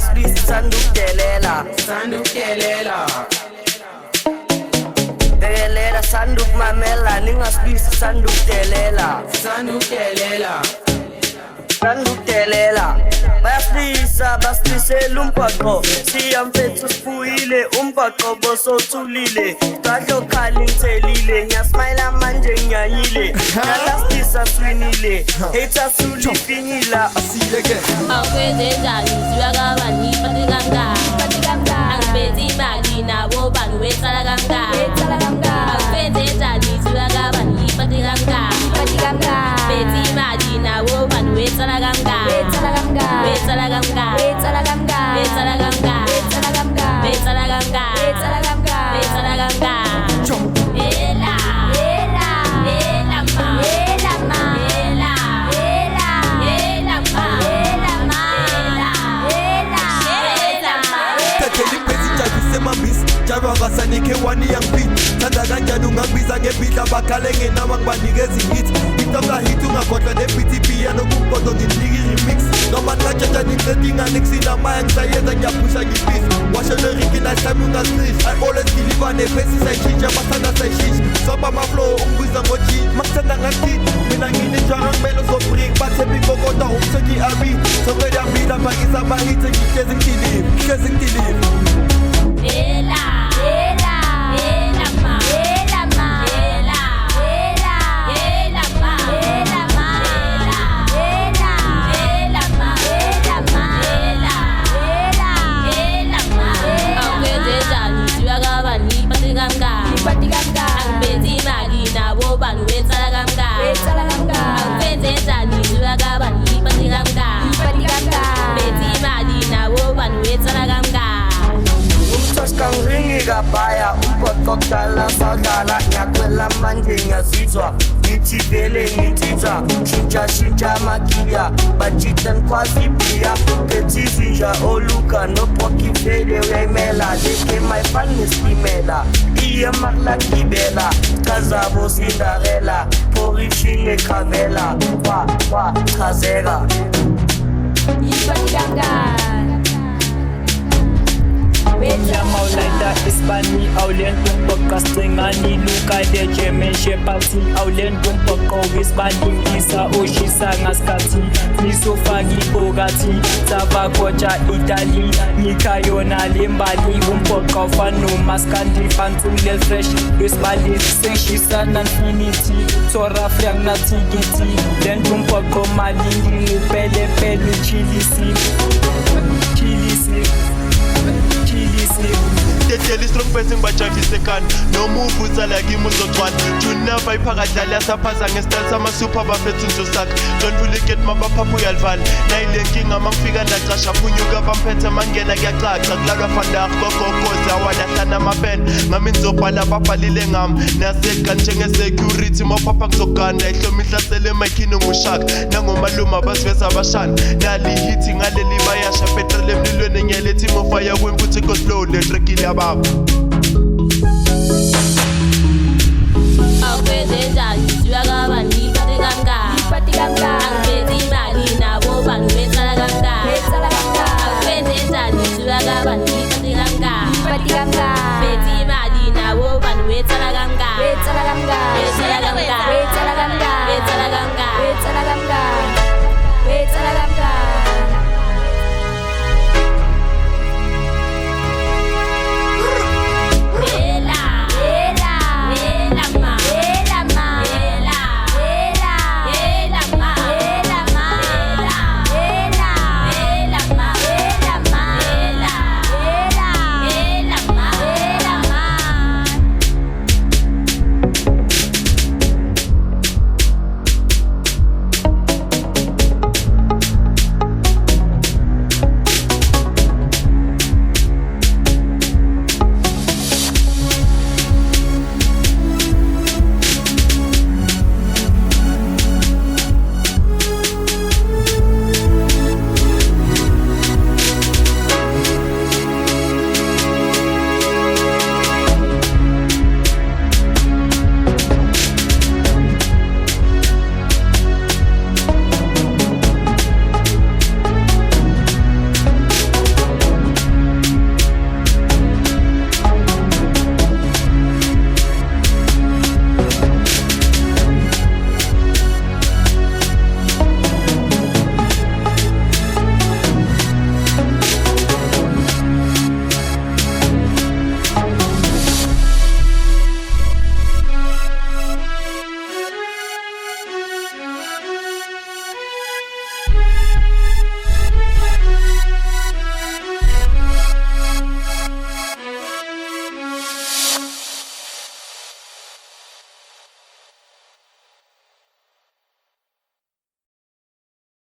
ningasibisi sandukudelela delela sandukumamela ningasibisi sandukudelela bayasilisa basilisela umbhaqo siyamfethu sifuyile umbhaqo bosothulile kadlo khali ngithelile ngiyasmayila manje ngiyanyile nalasilisa swinile haters ulifinyila asiyeke awukwenzenjani siwa kabani pati kangaka angibezi imali nabo bantu wetsala kangaka awukwenzenjani siwa kabani pati kangaka bezi imali nabo bantu wetsala kangaka Basanike wani yang beat Tanda kanjani ungangibiza ngebhidla bakhale ngenawa ngibanikeza i-hit Ngitobla hit ungagodla ne-beat piano kumpoto nginiki remix Noma kanjani ngisedingani kusinamaya ngisayenza ngiyaphusha ngibisi Washo neriki lifetime ungasish I always deliver ne-pace sayishintsha basanda sayishintsha Soba amaflow ungibiza ngo-G Makuthanda ngakithi mina nginenjwara ngimele uzobring Bathemba inkokoda umsengi i-R&B Songwede yambila mangisa ama-hit ngihlezi ngidilive Kabaya umbhaqo kudala sawudlala ngiyakwela manje ngiyazizwa ngithi vele ngithiza shintsha magiya bajita ngikwazi ibhiya kethizinja oluka nobhoki vele uyayimela leke mayifani nesitimela iye makulagibela chazabo sindarela porishile khavela kwa chazeka Maulanda Ispani Aulen Kumpaka Stengani Luka de Jemen Shepati Aulen Kumpaka Ispani Isa Oshisa Ngaskati Nisofagi Bogati Tava Koja Italy Nikayona Limbali Kumpaka Fanu Maskandi Fantule Fresh Ispani Sengshisa Nanfinity Tora Friang Natigiti Den Kumpaka Malindi Pele Pele Chilisi Teteli strong person bajavisekan no move utsala kimi uzogcwala junior vayiphakadlala yasaphaza ngesityle sama-super bafethu nizosakha don't really get mabaphaphu uyalivala nayile nkinga mangifika ndacasha phunyuka bamphethe mangena kuyacaca kulalwa fandarh kogogozi awalahlana amapene ngami nizobhala babhalile ngami naseka njenge-security maphapha kuzogana ihlomi ihlasele emakhini ngushaka nangomaluma abasiveza abashana nalihithi ngaleli bayasha petrol emlilweni ngiyalethi mofaya kwemputhi koslow letrekile ababo awukwenzenjani siwa kabani pati kangaka